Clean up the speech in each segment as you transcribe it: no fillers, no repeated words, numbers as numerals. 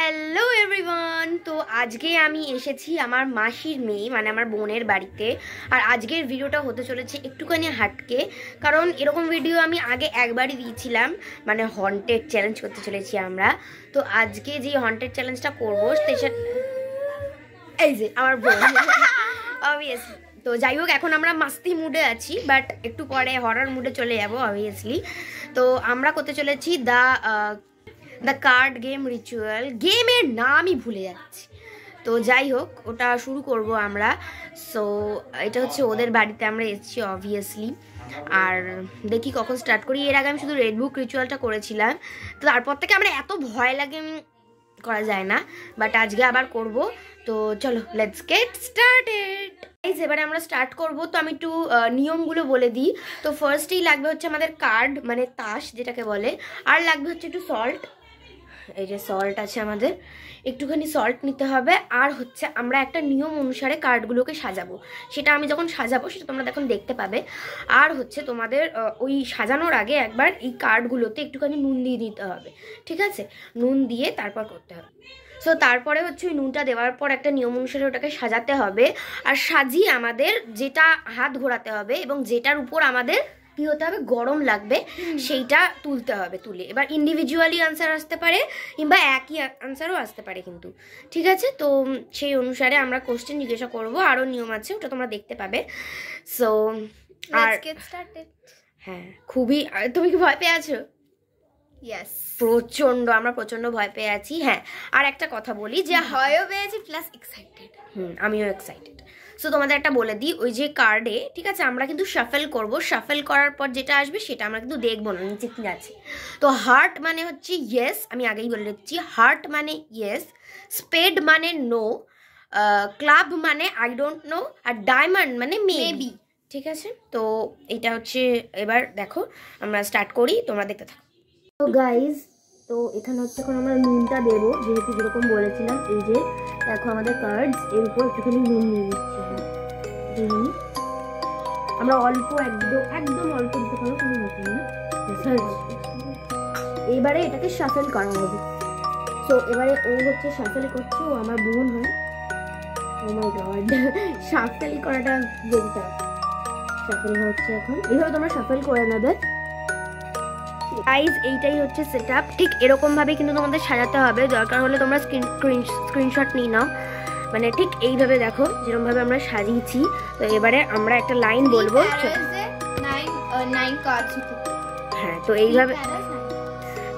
Hello everyone. তো আজকে আমি এসেছি আমার মাসির মেয়ে মানে আমার বোনের বাড়িতে। আর আজকের ভিডিওটা হতে চলেছে একটুখানি হাটকে, কারণ এরকম ভিডিও আমি আগে একবারই দিয়েছিলাম, মানে হন্টেড চ্যালেঞ্জ করতে চলেছি আমরা। তো আজকে যে হন্টেড চ্যালেঞ্জটা করবো এই যে আমার বোন অবভিয়াসলি। তো যাই হোক, এখন আমরা মাস্তি মুডে আছি, বাট একটু পরে হরর মুডে চলে যাবো অবভিয়াসলি। তো আমরা করতে চলেছি দ্য কার্ড গেম রিচুয়াল। গেমের নামই ভুলে যাচ্ছি। তো যাই হোক, ওটা শুরু করব আমরা। সো এটা হচ্ছে ওদের বাড়িতে আমরা এসেছি অবভিয়াসলি। আর দেখি কখন স্টার্ট করি। এর আগে আমি শুধু রেড বুক রিচুয়ালটা করেছিলাম, তো তারপর থেকে আমার এত ভয় লাগে করা যায় না, বাট আজকে আবার করব। তো চলো, লেটস গেট স্টার্টেড। এবারে আমরা স্টার্ট করব। তো আমি একটু নিয়মগুলো বলে দিই। তো ফার্স্টেই লাগবে হচ্ছে আমাদের কার্ড, মানে তাস যেটাকে বলে। আর লাগবে হচ্ছে একটু সল্ট। এই যে সল্ট আছে আমাদের, একটুখানি সল্ট নিতে হবে। আর হচ্ছে আমরা একটা নিয়ম অনুসারে কার্ডগুলোকে সাজাবো, সেটা আমি যখন সাজাবো সেটা তোমরা এখন দেখতে পাবে। আর হচ্ছে তোমাদের ওই সাজানোর আগে একবার এই কার্ডগুলোতে একটুখানি নুন দিয়ে দিতে হবে, ঠিক আছে? নুন দিয়ে তারপর করতে হবে। সো তারপরে হচ্ছে ওই নুনটা দেওয়ার পর একটা নিয়ম অনুসারে ওটাকে সাজাতে হবে। আর সাজিয়ে আমাদের যেটা হাত ঘোরাতে হবে এবং যেটার উপর আমাদের কি হতে হবে, গরম লাগবে, সেইটা তুলতে হবে। তুলে এবার ইন্ডিভিজুয়ালি আনসার আসতে পারে কিংবা একই আনসারও আসতে পারে কিন্তু, ঠিক আছে? তো সেই অনুসারে আমরা কোশ্চেন জিজ্ঞাসা করবো, আরও নিয়ম আছে, ওটা তোমরা দেখতে পাবে। সো আর হ্যাঁ, খুবই। তুমি কি ভয় পেয়ে আছো? ইয়েস, প্রচন্ড, আমরা প্রচন্ড ভয় পেয়ে আছি। হ্যাঁ, আর একটা কথা বলি যে ভয়ও পেয়েছি প্লাস এক্সাইটেড। আমিও এক্সাইটেড। সো তোমাদের একটা বলে দিই, ওই যে কার্ডে, ঠিক আছে, আমরা কিন্তু শাফেল করব। শাফেল করার পর যেটা আসবে সেটা আমরা কিন্তু দেখবো না নিচে কি আছে। তো হার্ট মানে হচ্ছে ইয়েস, আমি আগেই বলে দিচ্ছি। হার্ট মানে ইয়েস, স্পেড মানে নো, ক্লাব মানে আই ডোন্ট নো, আর ডায়মন্ড মানে মেবি, ঠিক আছে? তো এটা হচ্ছে, এবার দেখো আমরা স্টার্ট করি, তোমরা দেখতে থাকো। তো গাইজ, তো এখানে হচ্ছে এখন আমরা নুনটা দেবো, যেহেতু যেরকম বলেছিলাম। এই যে দেখো আমাদের কার্ডস, এর উপর একটুখানি নুন নিয়ে নিচ্ছি। হ্যাঁ, আমরা অল্প, একদম অল্প দিতে পারো, কোনো ব্যাপার না। এবারে এটাকে শাফেল করা হবে। সো এবারে ও হচ্ছে শাফেল করছে, ও আমার বোন হয়। ও মাই গড, শাফেল করাটা যেটা শাফেল হচ্ছে এখন, এইভাবে তোমরা শাফেল করে নেবে। গাইজ, এইটাই হচ্ছে সেটআপ। ঠিক এরকম ভাবে কিন্তু তোমাদের সাজাতে হবে। দরকার হলে তোমরা স্ক্রিনশট নিয়ে নাও। মানে ঠিক এইভাবে দেখো যেরকম ভাবে আমরা সাজিয়েছি। তো এবারে আমরা একটা লাইন বলবো। হ্যাঁ, তো এইভাবে।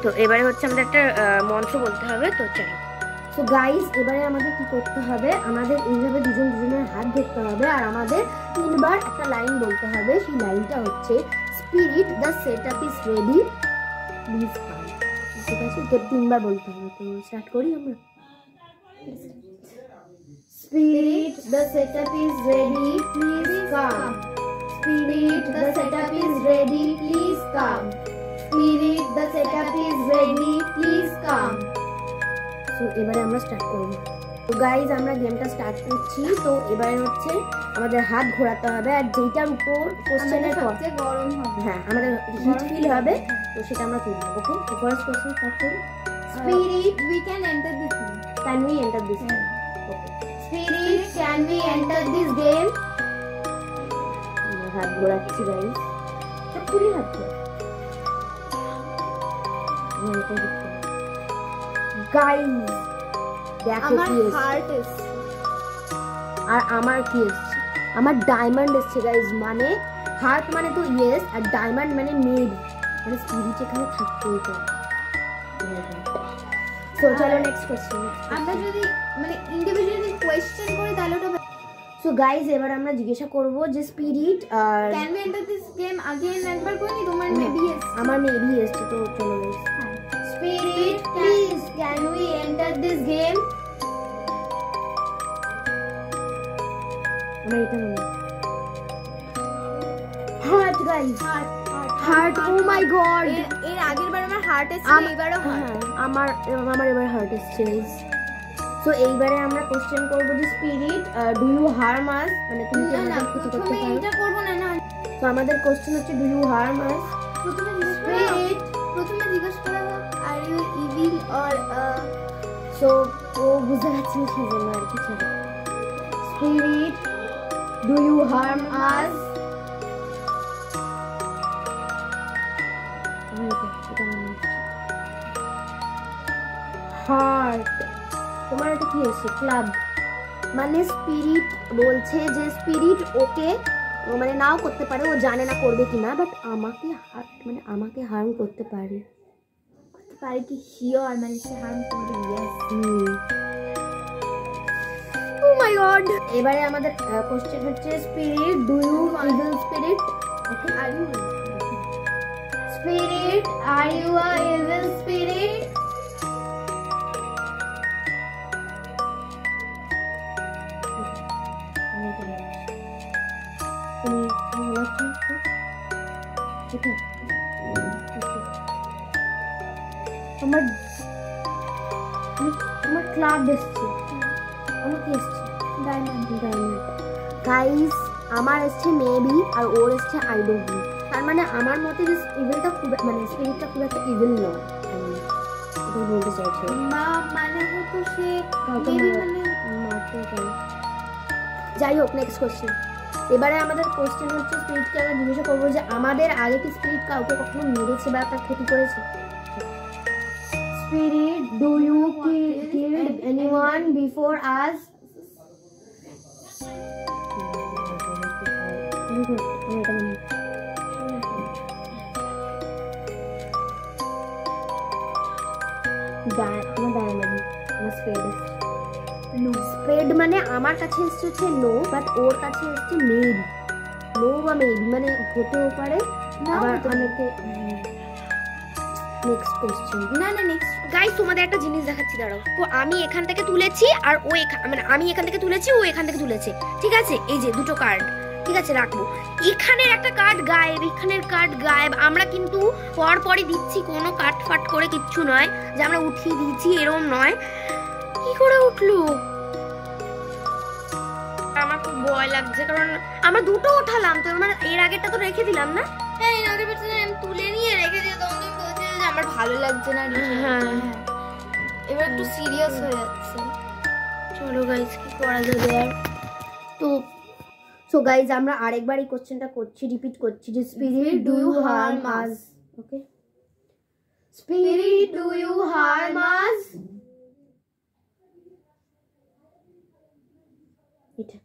তো এবারে হচ্ছে আমাদের একটা মন্ত্র বলতে হবে। তো চলো। তো গাইজ, এবারে আমাদের কি করতে হবে, আমাদের এইভাবে দুজনের হাত ধরতে হবে, আর আমাদের 3 বার একটা লাইন বলতে হবে। সেই লাইনটা হচ্ছে spirit, the setup is ready, please come. ঠিক আছে, তো 3 বার বলতে হবে। তো স্টার্ট করি আমরা। Spirit, the setup is ready, please come. Spirit, the setup is ready, please come. Spirit, the setup is ready, please come. So এবারে আমরা স্টার্ট করব। তো গাইজ, আমরা গেমটা স্টার্ট করছি। তো এবারে হচ্ছে আমাদের হাত ঘোরাতে হবে, আর যেটার উপর কোশ্চেনের পর গরম হবে, হ্যাঁ, আমাদের হিট ফিল হবে, তো সেটা আমরা তুলব। ওকে, তো ফার্স্ট কোশ্চেন স্টার্ট করি। Spirit, we can enter this game. Can we enter this game? Okay. Spirit, can we enter this game? হাত ঘোরাচ্ছি গাইজ, পুরি হাত গাইজ। দেখো আমার কি হার্ট এসছে, আর আমার কি এসছে, আমার ডায়মন্ড এসছে গাইজ। মানে হার্ট মানে তো ইয়েস, আর ডায়মন্ড মানে মেবি, মানে স্পিরিট এখানে থাকতেই তো। সো চলো নেক্সট কোশ্চেন। আমরা যদি মানে ইন্ডিভিজুয়ালি কোয়েশ্চেন করি তাহলে ওটা। সো গাইজ, এবার আমরা জিজ্ঞাসা করব যে spirit can we enter this game again, একবার করি। তোমার মেবি এসছে, আমার মেবি এসছে। তো চলো guys. Spirit, please can we enter this game? আমার এটা মনে heart guys, heart. O my god, এর আগের বার আমার হার্ট এসেছিল, এবারও হার্ট। আমার এবার হার্ট এসছে। সো এইবারে আমরা কোশ্চেন করব যে স্পিরিট, ডু ইউ হার্ম আস, মানে তুমি কি আমাদের ক্ষতি করতে পারো? এটা করব না। না, তো আমাদের কোশ্চেন হচ্ছে ডু ইউ হার্ম আস। প্রথমে জিজ্ঞেস করা হোক, are you evil or so ও বুঝতে পারছি না সেজন্য আর কিছু। Spirit do you harm us? Hurt, তোমার এটা কি আছে? ক্লাব, মানে স্পিরিট বলছে যে স্পিরিট ওকে মানে নাও করতে পারে, ও জানে না করবে কিনা, বাট আমাকে মানে আমাকে হার্ম করতে পারে কি হিয়ার মানে সে হার্ম করবে। ইয়েস। Oh my god. এবারে আমাদের কোশ্চেন হচ্ছে spirit do you evil spirit? Okay, are you spirit are you a evil spirit? আমার ক্লাব এসছে, আমার কি এসছে? ডায়মন্ড। গাইস আমার এসছে মেবি আর ওর এসছে আই ডোন্ট নো। তার মানে আমার মতে যে ইভিলটা খুব মানে স্পিরিটটা খুব একটা ইভিল নয়, আমি বলতে চাইছি। মানে হয়তো সে মারতে পারে। যাই হোক, নেক্সট কোশ্চেন। এবারে আমাদের কোশ্চেন হচ্ছে স্পিরিটকে আমরা জিজ্ঞাসা করবো যে আমাদের আগে কি স্পিরিট কাউকে কখনো মেরেছে বা তার ক্ষতি করেছে? Spirit do you killed anyone before us? Spade মানে আমার কাছে এসছে হচ্ছে নো, বাট ওর কাছে এসছে মেবি। নো বা মেবি মানে হতেও পারে, আবার অনেকে। Next question. না নেক্সট গাইস তোমাদের একটা জিনিস দেখাচ্ছি, দাঁড়াও। তো আমি এখান থেকে তুলেছি আর ও মানে আমি এখান থেকে তুলেছি, ও এখান থেকে তুলেছে, ঠিক আছে? এই যে দুটো কার্ড, ঠিক আছে, রাখবো। এখানের একটা কার্ড গায়েব, এখানের কার্ড গায়েব। আমরা কিন্তু পরপরই দিচ্ছি, কোনো কাট ফাট করে কিচ্ছু নয় যে আমরা উঠিয়ে দিয়েছি, এরকম নয়। কি করে উঠলো? আমার খুব ভয় লাগছে, কারণ আমরা দুটো উঠালাম তো, মানে এর আগেরটা তো রেখে দিলাম না? হ্যাঁ, এর আগের বছর আমি তুলে নিয়ে রেখে দিয়ে তখন তুমি বলছিলে যে আমার ভালো লাগছে না। হ্যাঁ, এবার একটু সিরিয়াস হয়ে যাচ্ছে। চলো গাইস, কি করা যাবে আর? তো সো গাইস আমরা আরেকবার এই কোশ্চেনটা করছি, রিপিট করছি যে spirit do you harm us? Okay, spirit do you harm us? এটা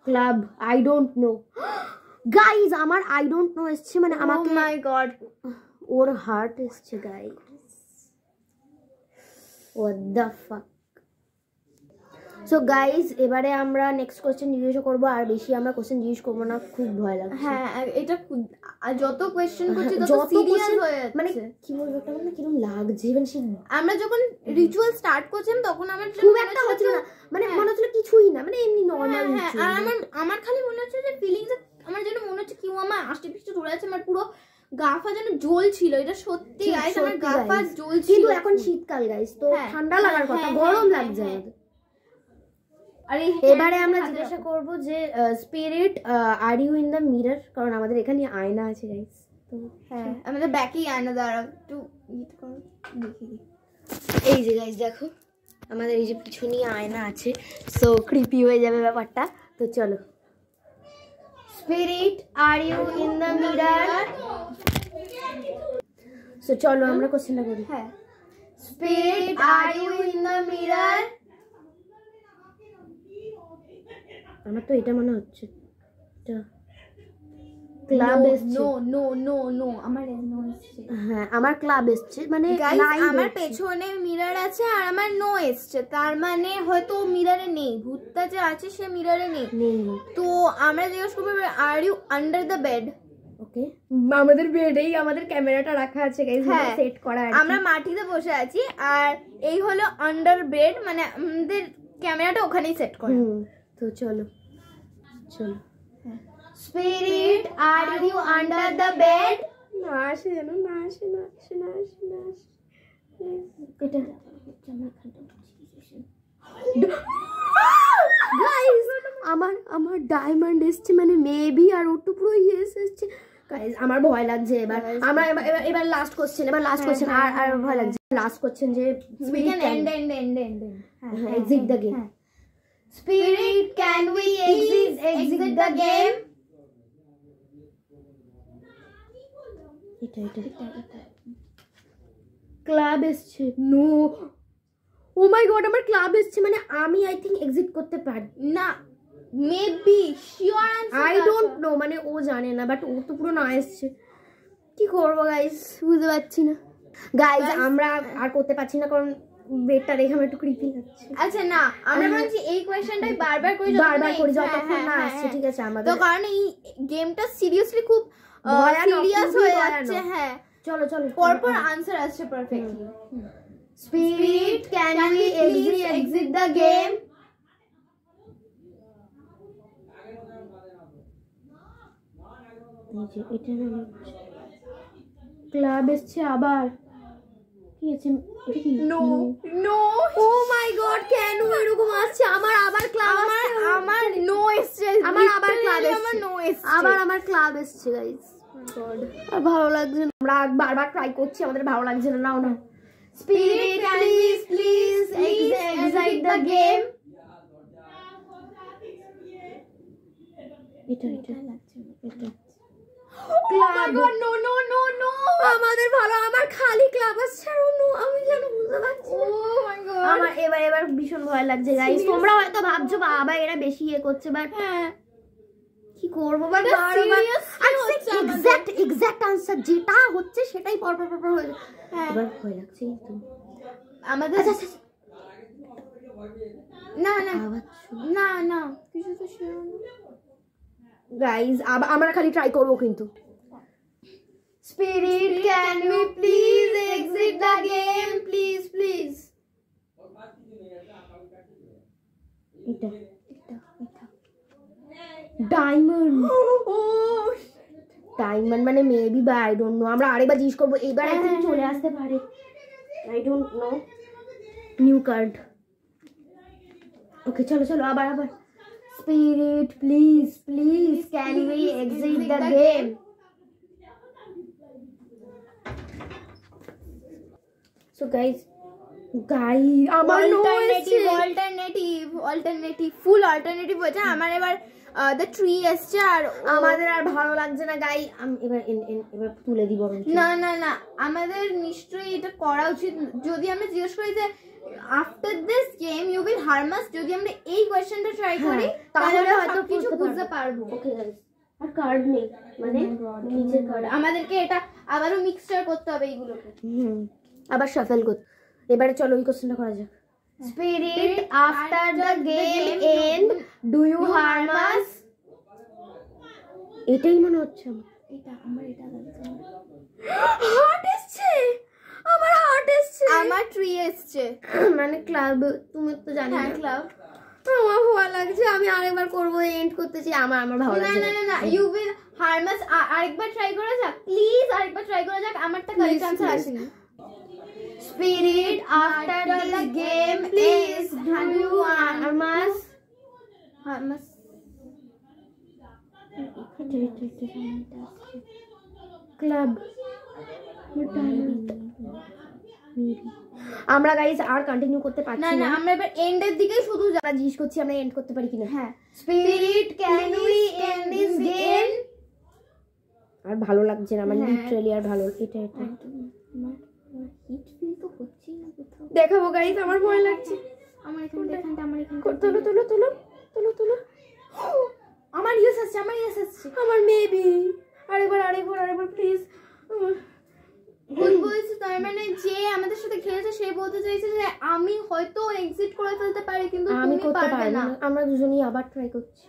club I don't know. Guys আমার আই ডোন্ট নো এসছে, মানে আমাকে মাই গড ওর হার্ট এসছে guys. What the fuck. So guys এবারে আমরা নেক্সট কোশ্চেন জিজ্ঞাসা করবো, আর বেশি আমরা কোশ্চেন জিজ্ঞেস করবো না, খুব ভয় লাগছে। হ্যাঁ, এটা যত কোশ্চেন করছি তত সিরিয়াস হয়ে যাচ্ছে। মানে কি বলবো, একটা মানে কিরকম লাগছে, মানে আমরা যখন রিচুয়াল স্টার্ট করছিলাম তখন আমার খুব একটা হচ্ছিল না, মানে মনে হচ্ছিল কিছুই না, মানে এমনি নরমাল। হ্যাঁ, আর আমার খালি মনে হচ্ছে যে ফিলিংস আমার যেন মনে হচ্ছে কেউ আমার আষ্টে পিষ্টে ধরে আছে, আমার পুরো গা ফা যেন জ্বলছিল। এটা সত্যি গাইস, আমার গা ফা জ্বলছিল। কিন্তু এখন শীতকাল গাইস, তো ঠান্ডা লাগার কথা, গরম লাগছে আমাদের। আরে এবারে আমরা জিজ্ঞাসা করব যে spirit are you in the mirror, কারণ আমাদের এখানে আয়না আছে গাইস। তো হ্যাঁ, আমাদের ব্যাকেই আয়না, দাঁড়াও একটু ইট করো, দেখি। এই যে গাইস দেখো, আমাদের এই যে পিছনে আয়না আছে, সো ক্রিপি হয়ে যাবে ব্যাপারটা। তো চলো, spirit are you in the mirror? So চলো আমরা কোশ্চেনটা করি। হ্যাঁ, spirit are you in the mirror? আমার তো এটা মনে হচ্ছে ক্লাব এসছে। নো নো নো নো, আমার নো এসছে। হ্যাঁ, আমার ক্লাব এসছে, মানে আমার পেছনে মিরর আছে আর আমার নো এসছে, তার মানে হয়তো মিররে নেই, ভূতটা যে আছে সে মিররে নেই। তো আমরা জিজ্ঞেস করবো are you under the bed? Okay, আমাদের বেডেই আমাদের ক্যামেরাটা রাখা আছে গাইস, সেট করা আছে। আমরা মাটিতে বসে আছি আর এই হলো আন্ডার বেড, মানে আমাদের ক্যামেরাটা ওখানেই সেট করা। তো চলো চলো, spirit are you under the bed? না আসে, জানো না আসে, না আসে, না আসে, না আসে। এটা গাইস আমার ডায়মন্ড এসছে, মানে মেবি, আর ওটা পুরো ইয়েস এসছে। গাইস আমার ভয় লাগছে এবার আমার এবার লাস্ট কোশ্চেন আর ভয় লাগছে লাস্ট কোশ্চেন যে we can end exit the game spirit can we exit the game এটা ক্লাব এসছে নো ও মাই গড আমার ক্লাব এসছে মানে আমি আই থিংক এক্সিট করতে পারি না maybe sure answer I don't no মানে ও জানে না বাট ও তো পুরো না এসছে কি করবো গাইস বুঝতে পারছি না গাইস আমরা আর করতে পারছি না কারণ বেডটা রেখে আমার একটু ক্রিপি লাগছে আচ্ছা না আমরা বলছি এই কোশ্চেনটাই বারবার করি যতক্ষণ না আসছে ঠিক আছে আমাদের তো কারণ এই গেমটা সিরিয়াসলি খুব সিরিয়াস হয়ে যাচ্ছে হ্যাঁ চলো পরপর আনসার আসছে perfectly spirit can we exit the game এটা না ক্লাব এসছে আবার কি আছে এটা কি নো ও মাই গড কেন এরকম আসছে আমার আবার ক্লাব আমার নো এসছে আমার আবার ক্লাব আমার নো এসছে আমার ক্লাব এসছে গাইস গড আর ভালো লাগছে না আমরা বারবার ট্রাই করছি আমাদের ভালো লাগছে না নাও না spirit please exit the game এটা ক্লাব নো আমাদের ভালো আমার খালি ক্লাব আসছে আর নো আমি যেন বুঝতে পারছি ও মাই গড আমার এবার ভীষণ ভয় লাগছে গাইস তোমরা হয়তো ভাবছো বাবা এরা বেশি করছে বাট কি করব বাট এক্সাক্ট আনসার যেটা হচ্ছে সেটাই পর হয়ে এবার ভয় লাগছে তো আমাদের না কিছু তো শিওর গাইস আমরা খালি ট্রাই করব কিন্তু Spirit, can we please exit the game? Please. এটা ডায়মন্ড ডায়মন্ড মানে মেবি বা আই ডোন্ট নো আমরা আরেকবার জিজ্ঞেস করবো এবার আই থিংক চলে আসতে পারে I don't no new card okay চলো আবার spirit please can we exit the game So guys আমার অল্টারনেটিভ ফুল অল্টারনেটিভ হয়েছে আমার এবার দ্য ট্রি এসছে আর আমাদের আর ভালো লাগছে না গাই এবার তুলে দিব না আমাদের নিশ্চয়ই এটা করা উচিত যদি আমরা জিজ্ঞেস করি যে after this game you will harm us যদি আমরা এই কোশ্চেনটা ট্রাই করি তাহলে হয়তো কিছু বুঝতে পারবো ওকে গাইস আর কার্ড নেই মানে নিচের কার্ড আমাদেরকে এটা আবারও মিক্সচার করতে হবে এইগুলোকে আবার শাফেল করতে এবারে চলো এই কোশ্চেনটা করা যাক spirit after the game and do you harm us এটাই মনে হচ্ছে আমার এটা লাগছে হার্ট এসছে আমার ট্রি এসছে মানে ক্লাব তুমি তো জানি না ক্লাব আমার ভয় লাগছে আমি আরেকবার করবো এন্ড করতেছি আমার ভালো লাগছে না ইউ উইল হার্ম আস আরেকবার ট্রাই করা যাক প্লিজ আরেকবার ট্রাই করা যাক আমারটা কারেক্ট আনসার আসেনি Spirit, after the game, please do you harm us? Club. আমরা গাইস আর কন্টিনিউ করতে পারছি না আমরা এবার এন্ডের দিকেই শুধু যারা জিজ্ঞেস করছি আমরা এন্ড করতে পারি কিনা হ্যাঁ Spirit, can we end this game? আর ভালো লাগছে না আমার লিটারালি আর ভালো এটা হিট ফিল তো হচ্ছে না কোথাও দেখাবো গাইস আমার ভয় লাগছে আমার এখানে তোলো আমার ইয়েস আসছে আমার মেবি আরেকবার প্লিজ ভুল বলছি তার মানে যে আমাদের সাথে খেলেছে সে বলতে চাইছে যে আমি হয়তো এক্সিট করে ফেলতে পারি কিন্তু আমি করতে পারবো না আমরা দুজনেই আবার ট্রাই করছি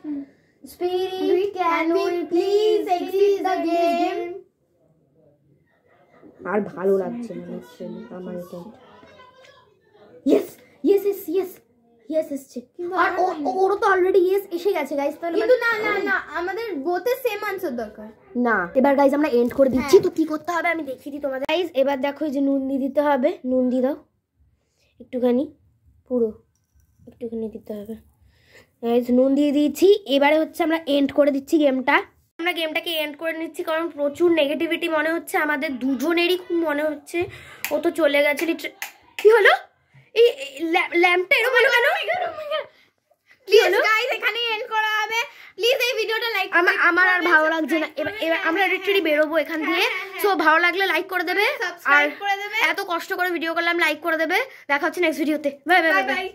Spirit, can we please exit the game? আর ভালো লাগছে না আমার এটা ইয়েস এসছে আর ওর তো অলরেডি ইয়েস এসে গেছে গাইস তাহলে কিন্তু না আমাদের বোথে সেম আনসার দরকার না এবার গাইস আমরা এন্ড করে দিচ্ছি তো কি করতে হবে আমি দেখিয়ে দিই তোমাদের গাইস এবার দেখো এই যে নুন দিয়ে দিতে হবে নুন দিয়ে দাও একটুখানি পুরো একটুখানি দিতে হবে গাইস নুন দিয়ে দিয়েছি এবারে হচ্ছে আমরা এন্ড করে দিচ্ছি গেমটা আমরা গেমটাকে এন্ড করে নিচ্ছি, কারণ প্রচুর নেগেটিভিটি মনে হচ্ছে আমাদের দুজনেরই, খুব মনে হচ্ছে। ও তো চলে গেছে। কি হলো? এই ল্যাম্পটা এরকম হলো কেন? প্লিজ গাইস এখানেই এন্ড করা হবে। প্লিজ এই ভিডিওটা লাইক আমার আর ভালো লাগছে না। এবার আমরা এডিটরি বেরোবো এখান থেকে। সো ভালো লাগলে লাইক করে দেবে, সাবস্ক্রাইব করে দেবে। এত কষ্ট করে ভিডিও করলাম, লাইক করে দেবে। দেখা হচ্ছে নেক্সট ভিডিওতে। Bye bye bye.